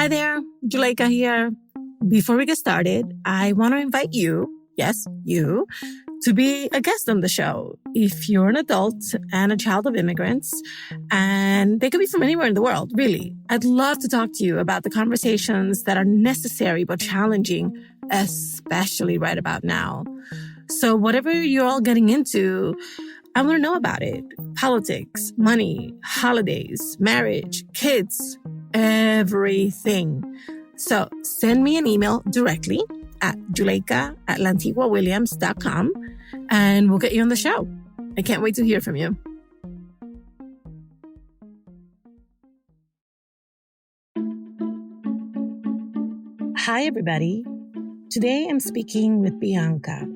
Hi there, Juleka here. Before we get started, I want to invite you, yes, you, to be a guest on the show. If you're an adult and a child of immigrants, and they could be from anywhere in the world, really, I'd love to talk to you about the conversations that are necessary but challenging, especially right about now. So whatever you're all getting into, I want to know about it. Politics, money, holidays, marriage, kids, everything. So send me an email directly at juleka@lantiguawilliams.com and we'll get you on the show. I can't wait to hear from you. Hi, everybody. Today I'm speaking with Bianca.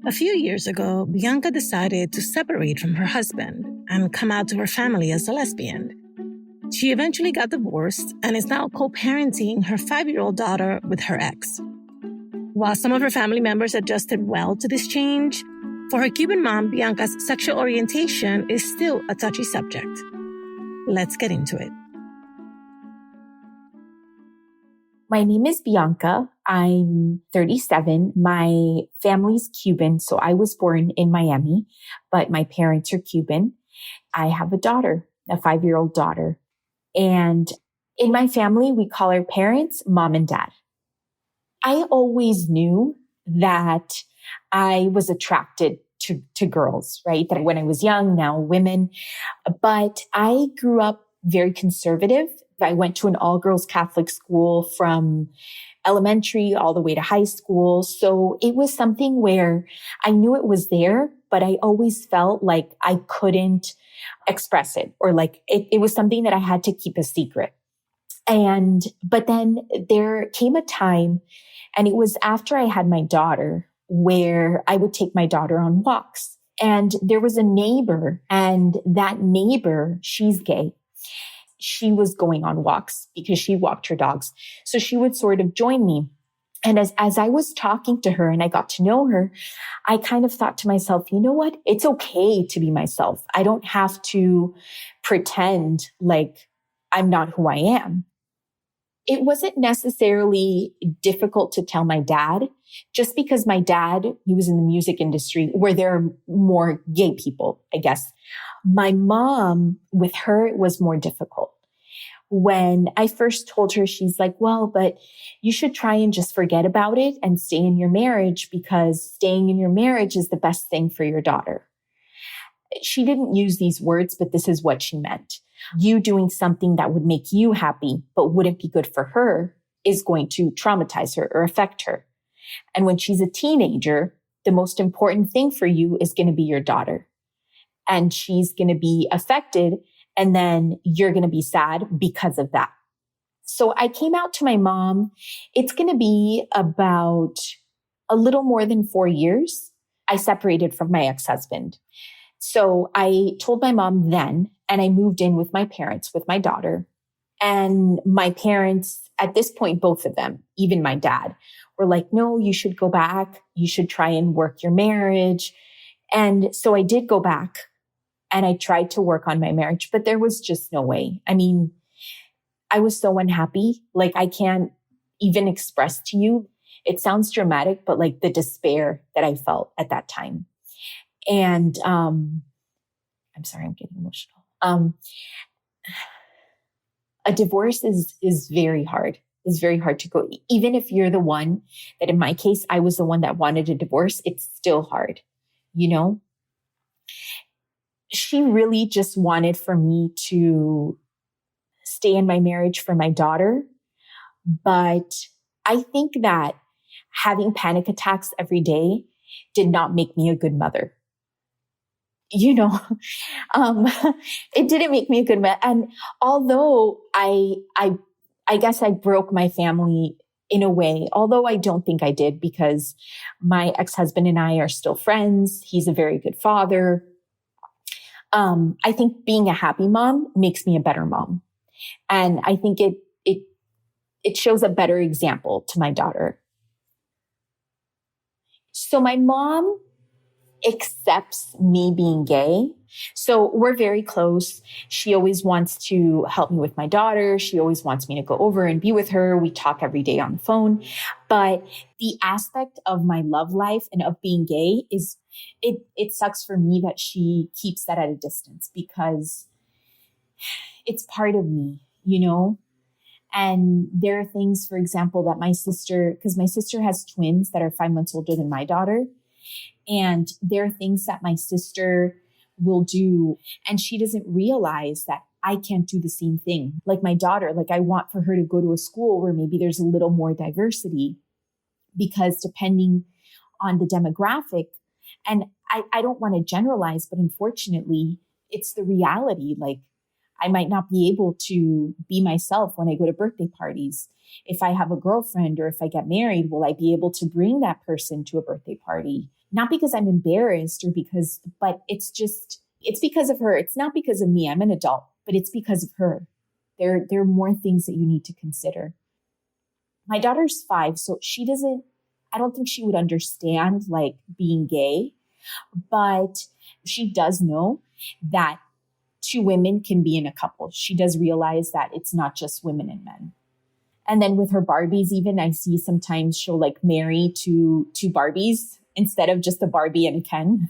A few years ago, Bianca decided to separate from her husband and come out to her family as a lesbian. She eventually got divorced and is now co-parenting her 5-year-old daughter with her ex. While some of her family members adjusted well to this change, for her Cuban mom, Bianca's sexual orientation is still a touchy subject. Let's get into it. My name is Bianca. I'm 37. My family's Cuban, so I was born in Miami, but my parents are Cuban. I have a daughter, a 5-year-old daughter. And in my family, we call our parents mom and dad. I always knew that I was attracted to girls, right? That when I was young, now women. But I grew up very conservative. I went to an all-girls Catholic school from elementary all the way to high school. So it was something where I knew it was there, but I always felt like I couldn't express it, or like it was something that I had to keep a secret. But then there came a time, and it was after I had my daughter, where I would take my daughter on walks. And there was a neighbor, and that neighbor, she's gay. She was going on walks because she walked her dogs. So she would sort of join me. And as I was talking to her and I got to know her, I kind of thought to myself, you know what? It's okay to be myself. I don't have to pretend like I'm not who I am. It wasn't necessarily difficult to tell my dad, just because my dad, he was in the music industry where there are more gay people, I guess. My mom, with her, it was more difficult. When I first told her, she's like, well, but you should try and just forget about it and stay in your marriage, because staying in your marriage is the best thing for your daughter. She didn't use these words, but this is what she meant. You doing something that would make you happy, but wouldn't be good for her, is going to traumatize her or affect her. And when she's a teenager, the most important thing for you is going to be your daughter. And she's going to be affected, and then you're going to be sad because of that. So I came out to my mom. It's going to be about a little more than 4 years. I separated from my ex-husband. So I told my mom then, and I moved in with my parents, with my daughter. And my parents, at this point, both of them, even my dad, were like, no, you should go back. You should try and work your marriage. And so I did go back. And I tried to work on my marriage, but there was just no way. I mean, I was so unhappy. Like, I can't even express to you. It sounds dramatic, but like the despair that I felt at that time. And I'm sorry, I'm getting emotional. A divorce is very hard. It's very hard to go. Even if you're the one that, in my case, I was the one that wanted a divorce, it's still hard, you know? She really just wanted for me to stay in my marriage for my daughter. But I think that having panic attacks every day did not make me a good mother. You know, it didn't make me a good mother. And although I guess I broke my family in a way, although I don't think I did, because my ex-husband and I are still friends. He's a very good father. I think being a happy mom makes me a better mom. And I think it shows a better example to my daughter. So my mom accepts me being gay. So we're very close. She always wants to help me with my daughter. She always wants me to go over and be with her. We talk every day on the phone. But the aspect of my love life and of being gay is, it sucks for me that she keeps that at a distance because it's part of me, you know? And there are things, for example, that my sister, because my sister has twins that are 5 months older than my daughter. And there are things that my sister will do, and she doesn't realize that I can't do the same thing. Like my daughter, like I want for her to go to a school where maybe there's a little more diversity, because depending on the demographic, and I don't want to generalize, but unfortunately, it's the reality. Like I might not be able to be myself when I go to birthday parties. If I have a girlfriend or if I get married, will I be able to bring that person to a birthday party? Not because I'm embarrassed but it's because of her. It's not because of me. I'm an adult, but it's because of her. There are more things that you need to consider. My daughter's 5, so I don't think she would understand like being gay, but she does know that 2 women can be in a couple. She does realize that it's not just women and men. And then with her Barbies, even I see sometimes she'll like marry two Barbies instead of just a Barbie and a Ken.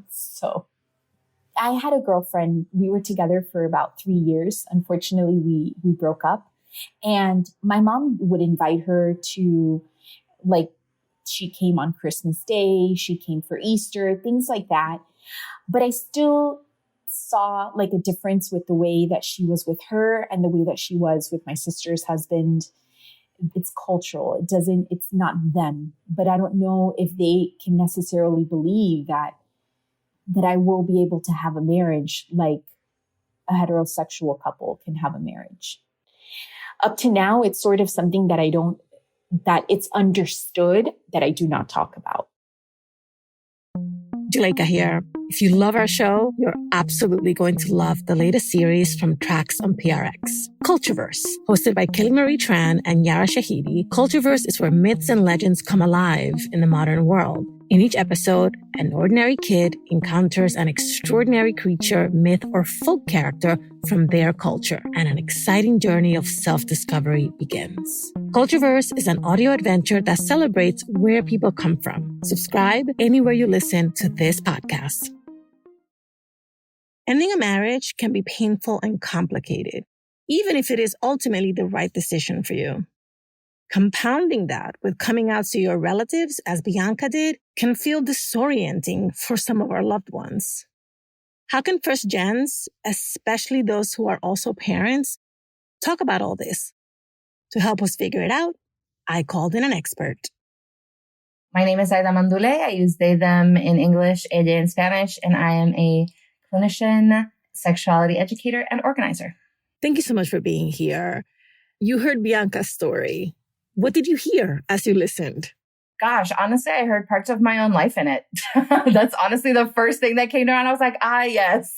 So I had a girlfriend. We were together for about 3 years. Unfortunately, we broke up, and my mom would invite her to, like, she came on Christmas Day, she came for Easter, things like that. But I still saw like a difference with the way that she was with her and the way that she was with my sister's husband. It's cultural. It's not them, but I don't know if they can necessarily believe that I will be able to have a marriage like a heterosexual couple can have a marriage. Up to now, it's sort of something that it's understood that I do not talk about. Juleka here. If you love our show, you're absolutely going to love the latest series from Tracks on PRX, Cultureverse. Hosted by Kelly Marie Tran and Yara Shahidi, Cultureverse is where myths and legends come alive in the modern world. In each episode, an ordinary kid encounters an extraordinary creature, myth, or folk character from their culture, and an exciting journey of self-discovery begins. Cultureverse is an audio adventure that celebrates where people come from. Subscribe anywhere you listen to this podcast. Ending a marriage can be painful and complicated, even if it is ultimately the right decision for you. Compounding that with coming out to your relatives, as Bianca did, can feel disorienting for some of our loved ones. How can first gens, especially those who are also parents, talk about all this? To help us figure it out, I called in an expert. My name is Aida Mandule. I use they, them in English, ella in Spanish, and I am a clinician, sexuality educator, and organizer. Thank you so much for being here. You heard Bianca's story. What did you hear as you listened? Gosh, honestly, I heard parts of my own life in it. That's honestly the first thing that came to mind. I was like, yes,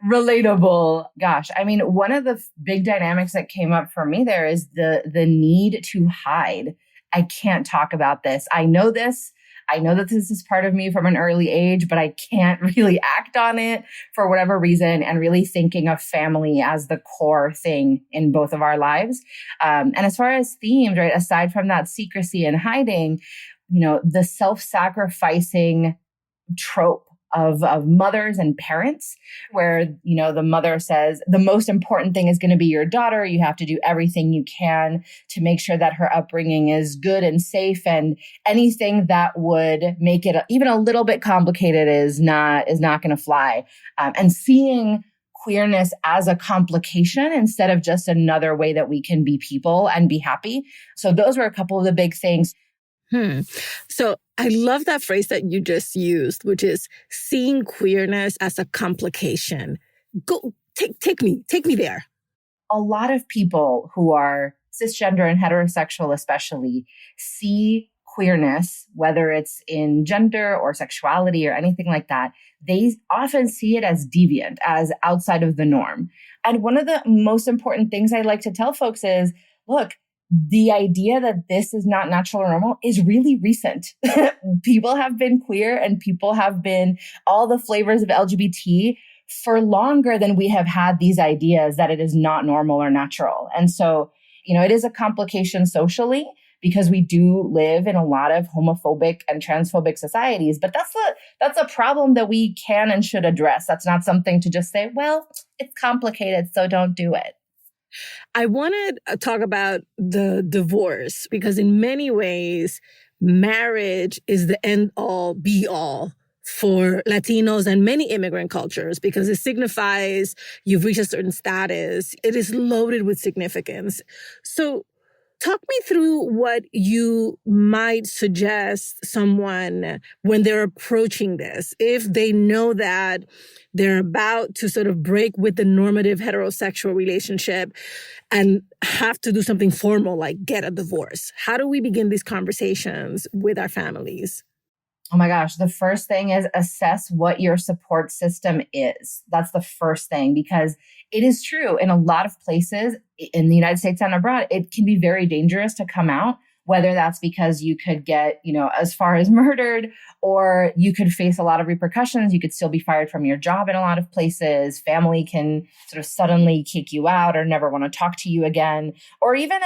relatable. Gosh, I mean, one of the big dynamics that came up for me there is the need to hide. I can't talk about this. I know this. I know that this is part of me from an early age, but I can't really act on it for whatever reason, and really thinking of family as the core thing in both of our lives. And as far as themes, right, aside from that secrecy and hiding, the self-sacrificing trope of mothers and parents, where, the mother says, the most important thing is going to be your daughter. You have to do everything you can to make sure that her upbringing is good and safe, and anything that would make it even a little bit complicated is not going to fly. And seeing queerness as a complication instead of just another way that we can be people and be happy. So those were a couple of the big things. So I love that phrase that you just used, which is seeing queerness as a complication. Go, take me there. A lot of people who are cisgender and heterosexual especially see queerness, whether it's in gender or sexuality or anything like that, they often see it as deviant, as outside of the norm. And one of the most important things I like to tell folks is, look, the idea that this is not natural or normal is really recent. People have been queer and people have been all the flavors of LGBT for longer than we have had these ideas that it is not normal or natural. And so, it is a complication socially because we do live in a lot of homophobic and transphobic societies, but that's a problem that we can and should address. That's not something to just say, well, it's complicated, so don't do it. I want to talk about the divorce because in many ways, marriage is the end all be all for Latinos and many immigrant cultures because it signifies you've reached a certain status. It is loaded with significance. So talk me through what you might suggest someone when they're approaching this, if they know that they're about to sort of break with the normative heterosexual relationship and have to do something formal like get a divorce. How do we begin these conversations with our families? Oh my gosh, the first thing is assess what your support system is. That's the first thing, because it is true in a lot of places in the United States and abroad, it can be very dangerous to come out, whether that's because you could get, as far as murdered, or you could face a lot of repercussions. You could still be fired from your job in a lot of places. Family can sort of suddenly kick you out or never want to talk to you again. Or even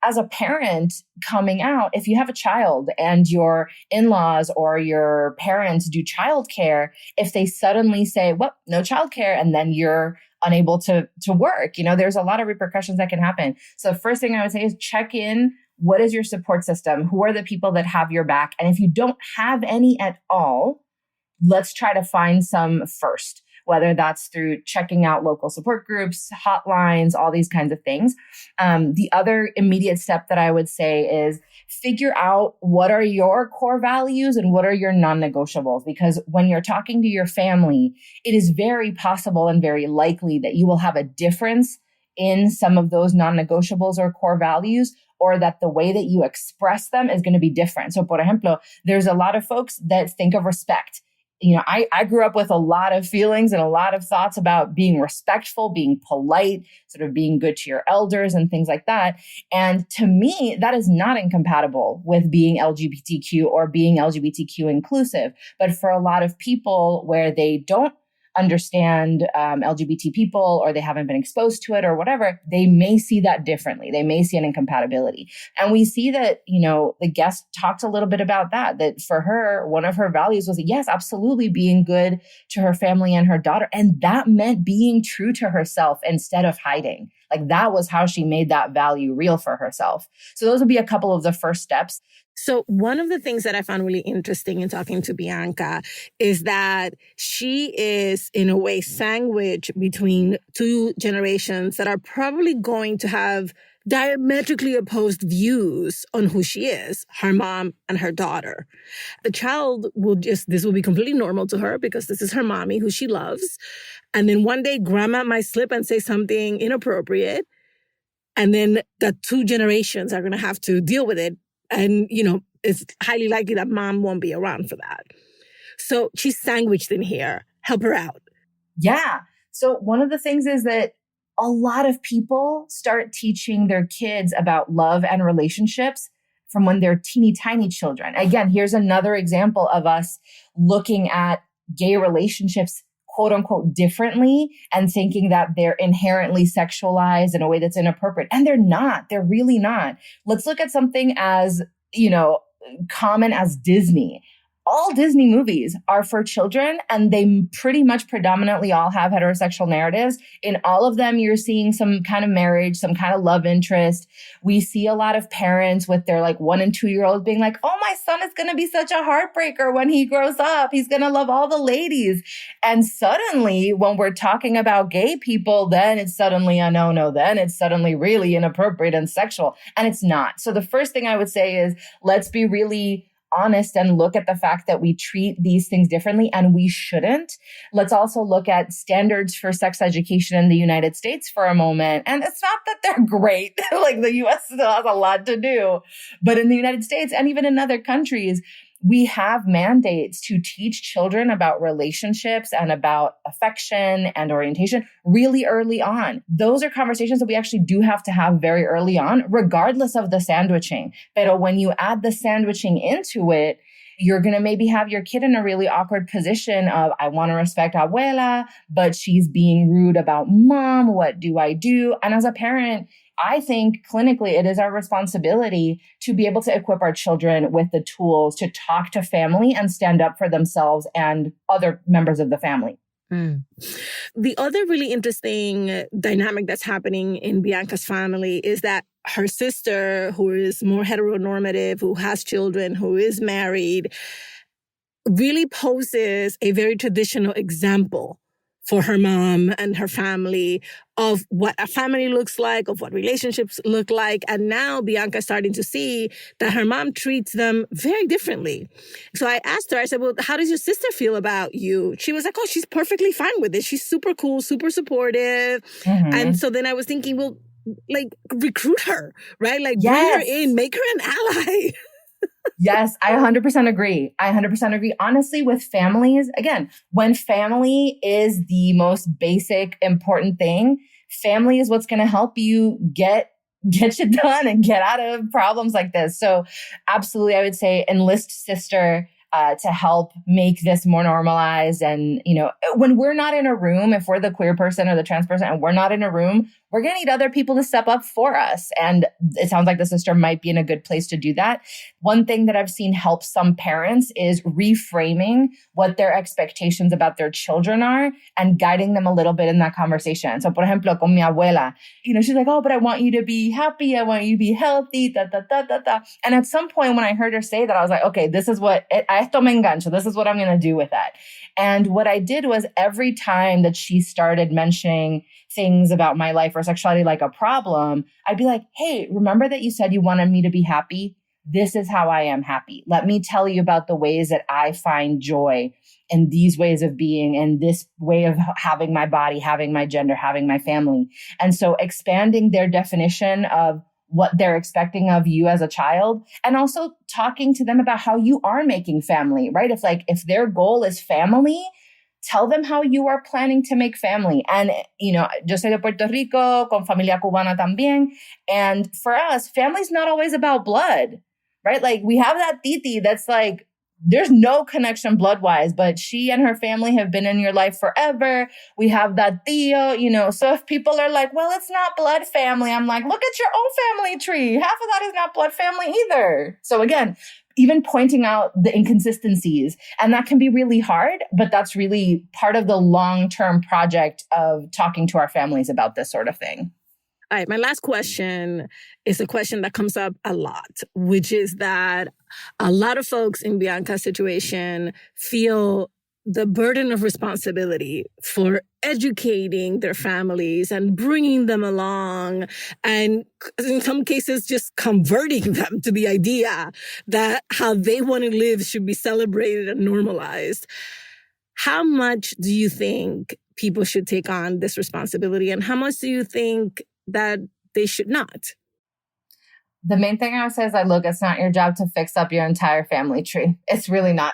as a parent coming out, if you have a child and your in-laws or your parents do childcare, if they suddenly say, well, no childcare, and then you're unable to work, there's a lot of repercussions that can happen. So the first thing I would say is check in. What is your support system? Who are the people that have your back? And if you don't have any at all, let's try to find some first, whether that's through checking out local support groups, hotlines, all these kinds of things. The other immediate step that I would say is figure out what are your core values and what are your non-negotiables. Because when you're talking to your family, it is very possible and very likely that you will have a difference in some of those non-negotiables or core values, or that the way that you express them is going to be different. So, por ejemplo, there's a lot of folks that think of respect. I grew up with a lot of feelings and a lot of thoughts about being respectful, being polite, sort of being good to your elders and things like that. And to me, that is not incompatible with being LGBTQ or being LGBTQ inclusive. But for a lot of people where they don't understand LGBT people or they haven't been exposed to it or whatever, they may see that differently. They may see an incompatibility. And we see that, the guest talked a little bit about that for her, one of her values was, yes, absolutely being good to her family and her daughter. And that meant being true to herself instead of hiding. Like that was how she made that value real for herself. So those would be a couple of the first steps. So one of the things that I found really interesting in talking to Bianca is that she is, in a way, sandwiched between two generations that are probably going to have diametrically opposed views on who she is, her mom and her daughter. The child this will be completely normal to her because this is her mommy who she loves. And then one day grandma might slip and say something inappropriate. And then the two generations are going to have to deal with it. And, it's highly likely that mom won't be around for that. So she's sandwiched in here. Help her out. Yeah. So one of the things is that a lot of people start teaching their kids about love and relationships from when they're teeny tiny children. Again, here's another example of us looking at gay relationships quote unquote differently and thinking that they're inherently sexualized in a way that's inappropriate. And they're not. They're really not. Let's look at something as, common as Disney. All Disney movies are for children, and they pretty much predominantly all have heterosexual narratives. In all of them, you're seeing some kind of marriage, some kind of love interest. We see a lot of parents with their 1 and 2 year olds being like, oh, my son is going to be such a heartbreaker when he grows up. He's going to love all the ladies. And suddenly, when we're talking about gay people, then it's suddenly a no-no. Then it's suddenly really inappropriate and sexual. And it's not. So the first thing I would say is let's be really honest and look at the fact that we treat these things differently, and we shouldn't. Let's also look at standards for sex education in the United States for a moment. And it's not that they're great. The US still has a lot to do. But in the United States and even in other countries, we have mandates to teach children about relationships and about affection and orientation really early on. Those are conversations that we actually do have to have very early on, regardless of the sandwiching. But when you add the sandwiching into it, you're going to maybe have your kid in a really awkward position of, I want to respect abuela, but she's being rude about mom. What do I do? And as a parent, I think clinically it is our responsibility to be able to equip our children with the tools to talk to family and stand up for themselves and other members of the family. The other really interesting dynamic that's happening in Bianca's family is that her sister, who is more heteronormative, who has children, who is married, really poses a very traditional example for her mom and her family of what a family looks like, of what relationships look like. And now Bianca's starting to see that her mom treats them very differently. So I asked her, I said, well, how does your sister feel about you? She was like, oh, she's perfectly fine with it. She's super cool, super supportive. And so then I was thinking, well, like, recruit her, right? Like, bring her in, make her an ally. Yes, I 100% agree. I 100% agree. Honestly, with families, again, when family is the most basic, important thing, family is what's going to help you get shit done and get out of problems like this. So absolutely, I would say enlist sister to help make this more normalized. And, you know, when we're not in a room, if we're the queer person or the trans person and we're not in a room, we're going to need other people to step up for us. And it sounds like the sister might be in a good place to do that. One thing that I've seen help some parents is reframing what their expectations about their children are and guiding them a little bit in that conversation. So, por ejemplo, con mi abuela, you know, she's like, oh, but I want you to be happy. I want you to be healthy, da, da, da, da, da. And at some point when I heard her say that, I was like, okay, this is what, a esto me engancho. This is what I'm going to do with that. And what I did was every time that she started mentioning things about my life or sexuality like a problem, I'd be like, hey, remember that you said you wanted me to be happy? This is how I am happy. Let me tell you about the ways that I find joy in these ways of being and this way of having my body, having my gender, having my family. And so expanding their definition of what they're expecting of you as a child, and also talking to them about how you are making family, right? If their goal is family, tell them how you are planning to make family. And, you know, yo soy de Puerto Rico, con familia cubana también. And for us, family's not always about blood, right? Like we have that titi that's like, there's no connection blood-wise, but she and her family have been in your life forever. We have that tío, you know. So if people are like, well, it's not blood family, I'm like, look at your own family tree. Half of that is not blood family either. So again, even pointing out the inconsistencies. And that can be really hard, but that's really part of the long-term project of talking to our families about this sort of thing. All right, my last question is a question that comes up a lot, which is that a lot of folks in Bianca's situation feel the burden of responsibility for educating their families and bringing them along, and in some cases just converting them to the idea that how they want to live should be celebrated and normalized. How much do you think people should take on this responsibility, and how much do you think that they should not? The main thing I would say is that, look, it's not your job to fix up your entire family tree. It's really not.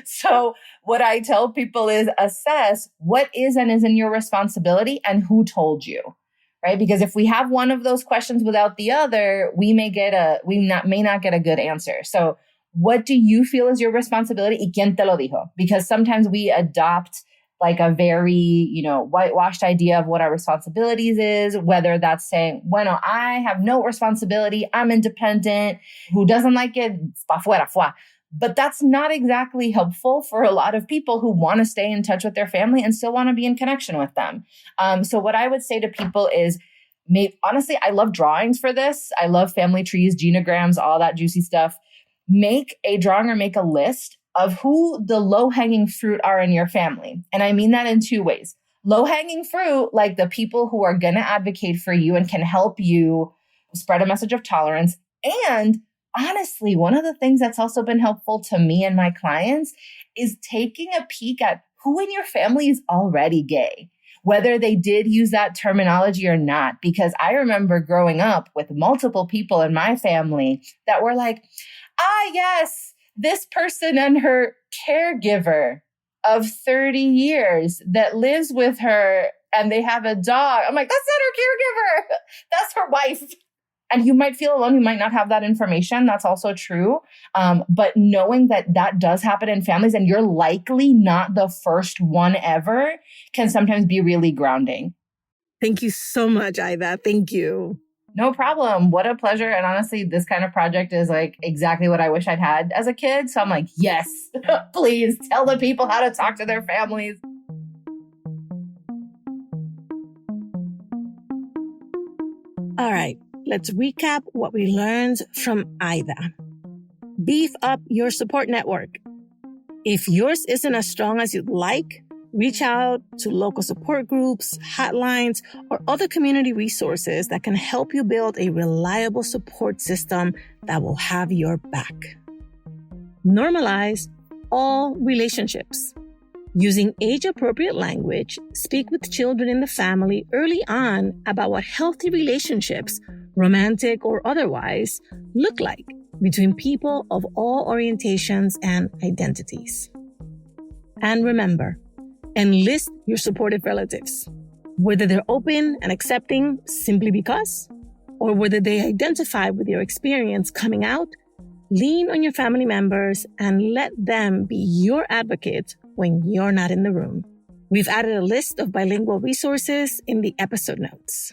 So what I tell people is assess what is and isn't your responsibility and who told you, right? Because if we have one of those questions without the other, we may not get a good answer. So what do you feel is your responsibility? ¿Y quién te lo dijo? Because sometimes we adopt like a very, you know, whitewashed idea of what our responsibilities is, whether that's saying, bueno, I have no responsibility, I'm independent, who doesn't like it, pa fuera, fuá. But that's not exactly helpful for a lot of people who want to stay in touch with their family and still want to be in connection with them. So what I would say to people is, honestly, I love drawings for this. I love family trees, genograms, all that juicy stuff. Make a drawing or make a list of who the low-hanging fruit are in your family. And I mean that in two ways. Low-hanging fruit, like the people who are going to advocate for you and can help you spread a message of tolerance. And honestly, one of the things that's also been helpful to me and my clients is taking a peek at who in your family is already gay, whether they did use that terminology or not. Because I remember growing up with multiple people in my family that were like, yes, this person and her caregiver of 30 years that lives with her and they have a dog. I'm like, that's not her caregiver. That's her wife. And you might feel alone. You might not have that information. That's also true. But knowing that that does happen in families and you're likely not the first one ever can sometimes be really grounding. Thank you so much, Aida. Thank you. No problem. What a pleasure. And honestly, this kind of project is like exactly what I wish I'd had as a kid. So I'm like, yes, please tell the people how to talk to their families. All right. Let's recap what we learned from Aida. Beef up your support network. If yours isn't as strong as you'd like, reach out to local support groups, hotlines, or other community resources that can help you build a reliable support system that will have your back. Normalize all relationships. Using age-appropriate language, speak with children in the family early on about what healthy relationships, romantic or otherwise, look like between people of all orientations and identities. And remember, enlist your supportive relatives, whether they're open and accepting simply because, or whether they identify with your experience coming out. Lean on your family members and let them be your advocate when you're not in the room. We've added a list of bilingual resources in the episode notes.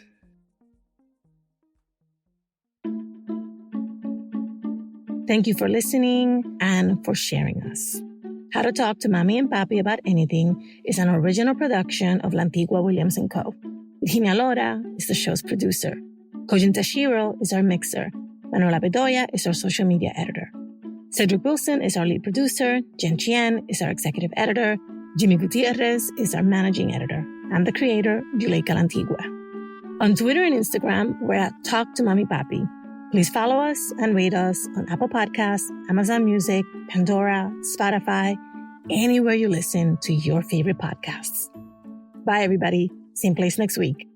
Thank you for listening and for sharing us. How to Talk to Mommy and Papi About Anything is an original production of La Antigua Williams & Co. Virginia Lora is the show's producer. Kojin Tashiro is our mixer. Manuela Bedoya is our social media editor. Cedric Wilson is our lead producer. Jen Chien is our executive editor. Jimmy Gutierrez is our managing editor. I'm the creator, Juleika La Antigua. On Twitter and Instagram, we're at Talk to Mommy Papi. Please follow us and rate us on Apple Podcasts, Amazon Music, Pandora, Spotify, anywhere you listen to your favorite podcasts. Bye, everybody. Same place next week.